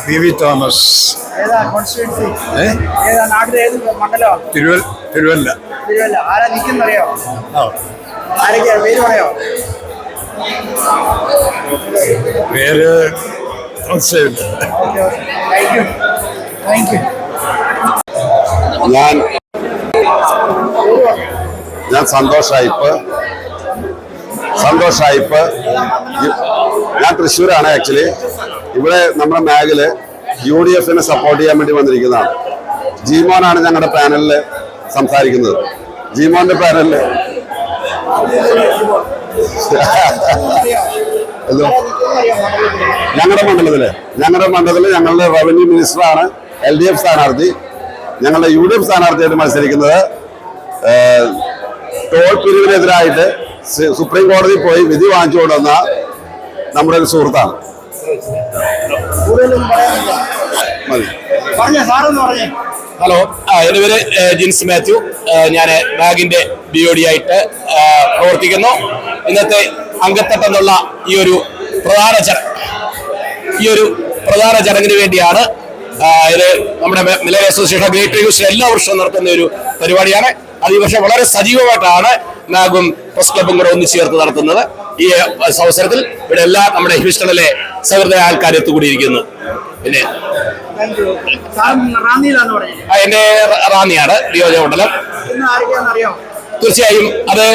PV. Thomas. Thiruvalla. ആരാ നിൽക്കുന്നറിയോ? ആരൊക്കെയാ പേര് പറയോ? പേര് ഞാൻ സന്തോഷ് ആയിപ്പ്. ഞാൻ തൃശ്ശൂരാണ്. ആക്ച്വലി ഇവിടെ നമ്മുടെ മേഖല UDF സപ്പോർട്ട് ചെയ്യാൻ വേണ്ടി വന്നിരിക്കുന്നതാണ്. ജിമോനാണ് ഞങ്ങളുടെ പാനലിൽ സംസാരിക്കുന്നത്. ജിമോന്റെ പാനലിൽ ഞങ്ങളുടെ മണ്ഡലത്തില് ഞങ്ങളുടെ റവന്യൂ മിനിസ്റ്ററാണ് LDF സ്ഥാനാർത്ഥി. ഞങ്ങളുടെ UDF സ്ഥാനാർത്ഥിയായിട്ട് മത്സരിക്കുന്നത് ടോൾ പിരിവിനെതിരായിട്ട് സുപ്രീം കോടതിയിൽ പോയി വിധി വാങ്ങിച്ചു കൊണ്ടുവന്ന നമ്മുടെ ഒരു സുഹൃത്താണ്. ഹലോ, എൻ്റെ പേര് ജിൻസ് മാത്യു. ഞാൻ ബാഗിന്റെ BOD ആയിട്ട് പ്രവർത്തിക്കുന്നു. ഇന്നത്തെ അങ്കത്തട്ടെന്നുള്ള ഈ ഒരു പ്രധാന ചടങ്ങിന് വേണ്ടിയാണ്. ഇത് നമ്മുടെ മലയാളി അസോസിയേഷൻ ഗ്രേറ്റർ ഹ്യൂസ്റ്റൺ എല്ലാ വർഷവും നടത്തുന്ന ഒരു പരിപാടിയാണ്. അത് ഈ വർഷം വളരെ സജീവമായിട്ടാണ് മാഗും പ്രസ് ക്ലബും കൂടെ ഒന്നിച്ചു ചേർത്ത് നടത്തുന്നത്. ഈ അവസരത്തിൽ ഇവിടെ എല്ലാ നമ്മുടെ ഹ്യൂസ്റ്റണിലെ സഹൃദയ ആൾക്കാർ എത്തുകൂടിയിരിക്കുന്നു. പിന്നെ എന്റെ റാന്നിയാണ് നിയോജകമണ്ഡലം. തീർച്ചയായും അത്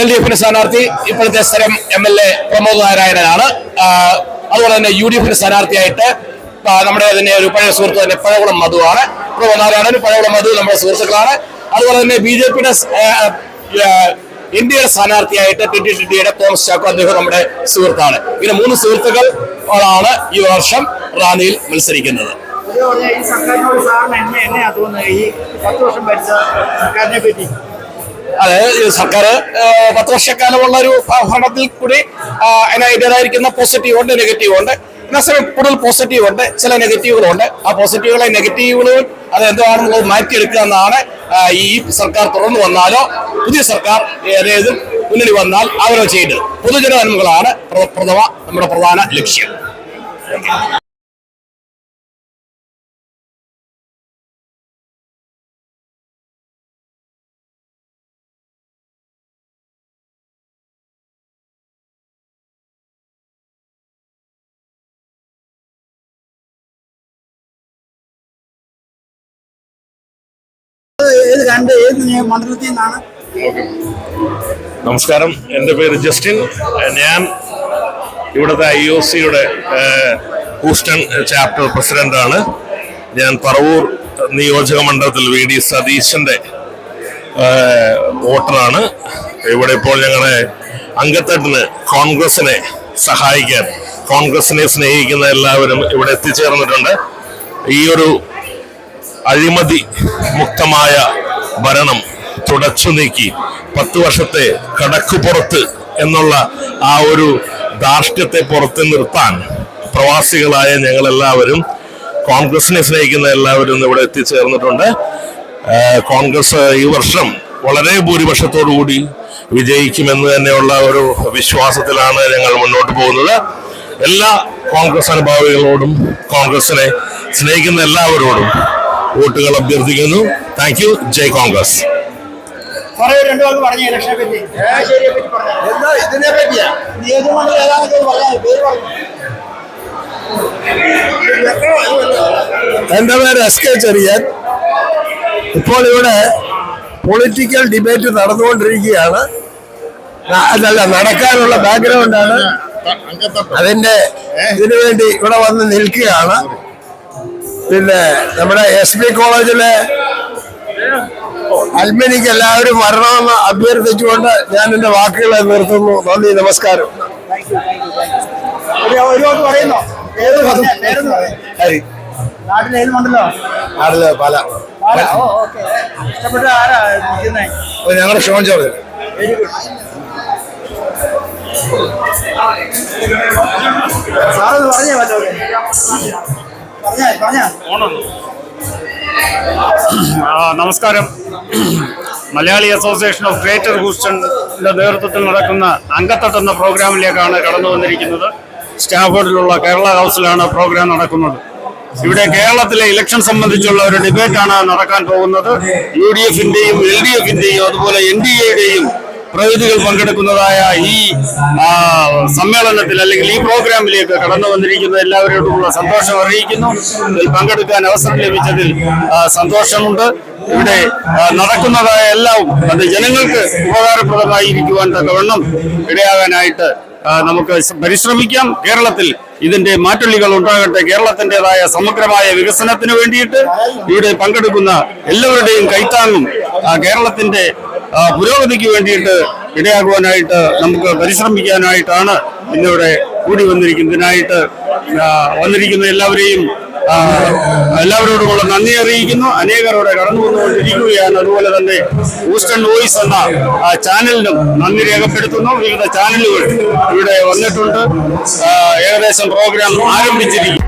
LDF സ്ഥാനാർത്ഥി ഇപ്പോഴത്തെ സ്ഥലം MLA പ്രമോദ് നാരായണനാണ്. അതുപോലെ തന്നെ UDF സ്ഥാനാർത്ഥിയായിട്ട് നമ്മുടെ തന്നെ ഒരു പഴയ സുഹൃത്ത് തന്നെ പഴകുളം മധുവാണ്. പ്രമോദ് നാരായണൻ, പഴകുളം മധു നമ്മുടെ സുഹൃത്തുക്കളാണ്. അതുപോലെ തന്നെ BJPയുടെ ഇന്ത്യയുടെ സ്ഥാനാർത്ഥിയായിട്ട് ടിറ്റിയുടെ തോമസ് ചാക്കോ, അദ്ദേഹം നമ്മുടെ സുഹൃത്താണ്. ഇങ്ങനെ 3 സുഹൃത്തുക്കളാണ് ഈ വർഷം റാന്നിയിൽ മത്സരിക്കുന്നത്. അതെ, സർക്കാർ 10 വർഷക്കാലമുള്ള ഒരു ഭരണത്തിൽ കൂടി അതിൻ്റെതായിരിക്കുന്ന പോസിറ്റീവ് ഉണ്ട്, നെഗറ്റീവ് ഉണ്ട്. കൂടുതൽ പോസിറ്റീവ് ഉണ്ട്, ചില നെഗറ്റീവുകളുണ്ട്. ആ നെഗറ്റീവുകളും അതെന്താണെന്നുള്ളത് മാറ്റിയെടുക്കുക എന്നാണ് ഈ സർക്കാർ തുടർന്ന് വന്നാലോ പുതിയ സർക്കാർ ഏതേതും മുന്നണി വന്നാൽ അവരോ ചെയ്യേണ്ടത്. പൊതുജന നന്മകളാണ് നമ്മുടെ പ്രധാന ലക്ഷ്യം. മണ്ഡലത്തിൽ നിന്നാണ്? നമസ്കാരം, എൻ്റെ പേര് ജസ്റ്റിൻ. ഞാൻ ഇവിടുത്തെ IOCയുടെ ഹൂസ്റ്റൺ ചാപ്റ്റർ പ്രസിഡന്റാണ്. ഞാൻ പറവൂർ നിയോജക മണ്ഡലത്തിൽ VD സതീശന്റെ വോട്ടറാണ്. ഇവിടെ ഇപ്പോൾ ഞങ്ങളുടെ അങ്കത്തട്ടിന് കോൺഗ്രസിനെ സഹായിക്കാൻ, കോൺഗ്രസിനെ സ്നേഹിക്കുന്ന എല്ലാവരും ഇവിടെ എത്തിച്ചേർന്നിട്ടുണ്ട്. ഈ ഒരു അഴിമതി മുക്തമായ ഭരണം തുടച്ചു നീക്കി 10 വർഷത്തെ കടക്കുപുറത്ത് എന്നുള്ള ആ ഒരു ധാർഷ്ട്യത്തെ പുറത്ത് നിർത്താൻ പ്രവാസികളായ ഞങ്ങളെല്ലാവരും, കോൺഗ്രസിനെ സ്നേഹിക്കുന്ന എല്ലാവരും ഇവിടെ എത്തിച്ചേർന്നിട്ടുണ്ട്. കോൺഗ്രസ് ഈ വർഷം വളരെ ഭൂരിപക്ഷത്തോടുകൂടി വിജയിക്കുമെന്ന് തന്നെയുള്ള ഒരു വിശ്വാസത്തിലാണ് ഞങ്ങൾ മുന്നോട്ട് പോകുന്നത്. എല്ലാ കോൺഗ്രസ് അനുഭാവികളോടും കോൺഗ്രസിനെ സ്നേഹിക്കുന്ന എല്ലാവരോടും വോട്ടുകൾ അഭ്യർത്ഥിക്കുന്നു. Thank you. ജയ് കോൺഗ്രസ്. എൻ്റെ പേര് SK ചെറിയാൻ. ഇപ്പോൾ ഇവിടെ പൊളിറ്റിക്കൽ ഡിബേറ്റ് നടന്നുകൊണ്ടിരിക്കുകയാണ്. നടക്കാനുള്ള ബാക്ക്ഗ്രൗണ്ടാണ്. ഇതിനു വേണ്ടി ഇവിടെ വന്ന് നിൽക്കുകയാണ്. പിന്നെ നമ്മുടെ SB കോളേജിലെ അൽമിനിക്ക് എല്ലാവരും വരണമെന്ന് അഭ്യർത്ഥിച്ചുകൊണ്ട് ഞാൻ എൻ്റെ വാക്കുകളെ നിർത്തുന്നു. നന്ദി, നമസ്കാരം. നാട്ടില് പാല. ഞങ്ങളുടെ ഷോൺ ജോർജ്. നമസ്കാരം. മലയാളി അസോസിയേഷൻ ഓഫ് ഗ്രേറ്റർ ഹൂസ്റ്റണിന്റെ നേതൃത്വത്തിൽ നടക്കുന്ന അങ്കത്തട്ട് എന്ന പ്രോഗ്രാമിലേക്കാണ് കടന്നു വന്നിരിക്കുന്നത്. സ്റ്റാഫോർഡിലുള്ള കേരള ഹൗസിലാണ് പ്രോഗ്രാം നടക്കുന്നത്. ഇവിടെ കേരളത്തിലെ ഇലക്ഷൻ സംബന്ധിച്ചുള്ള ഒരു ഡിബേറ്റാണ് നടക്കാൻ പോകുന്നത്. UDF-ന്റെയും LDF-ന്റെയും അതുപോലെ NDA-യുടെയും പ്രതിനിധികൾ പങ്കെടുക്കുന്നതായ ഈ സമ്മേളനത്തിൽ അല്ലെങ്കിൽ ഈ പ്രോഗ്രാമിലേക്ക് കടന്നു വന്നിരിക്കുന്ന എല്ലാവരോടുമുള്ള സന്തോഷം അറിയിക്കുന്നു. ഇതിൽ പങ്കെടുക്കാൻ അവസരം ലഭിച്ചതിൽ സന്തോഷമുണ്ട്. ഇവിടെ നടക്കുന്നതായ എല്ലാം അത് ജനങ്ങൾക്ക് ഉപകാരപ്രദമായിരിക്കുവാൻ തക്കവണ്ണം ഇടയാകാനായിട്ട് നമുക്ക് പരിശ്രമിക്കാം. കേരളത്തിൽ ഇതിന്റെ മാറ്റൊലികൾ ഉണ്ടാകട്ടെ. കേരളത്തിൻ്റെതായ സമഗ്രമായ വികസനത്തിന് വേണ്ടിയിട്ട് ഇവിടെ പങ്കെടുക്കുന്ന എല്ലാവരുടെയും കൈത്താങ്ങും കേരളത്തിന്റെ പുരോഗതിക്ക് വേണ്ടിയിട്ട് ഇടയാകുവാനായിട്ട് നമുക്ക് പരിശ്രമിക്കാനായിട്ടാണ് ഇന്നിവിടെ കൂടി വന്നിരിക്കുന്നതിനായിട്ട് വന്നിരിക്കുന്ന എല്ലാവരോടുമുള്ള നന്ദി അറിയിക്കുന്നു. അനേകരോടെ കടന്നു വന്നുകൊണ്ടിരിക്കുകയാണ്. അതുപോലെ തന്നെ ഈസ്റ്റേൺ വോയിസ് എന്ന ചാനലിനും നന്ദി രേഖപ്പെടുത്തുന്നു. വിവിധ ചാനലുകൾ ഇവിടെ വന്നിട്ടുണ്ട്. ഏകദേശം പ്രോഗ്രാം ആരംഭിച്ചിരിക്കും.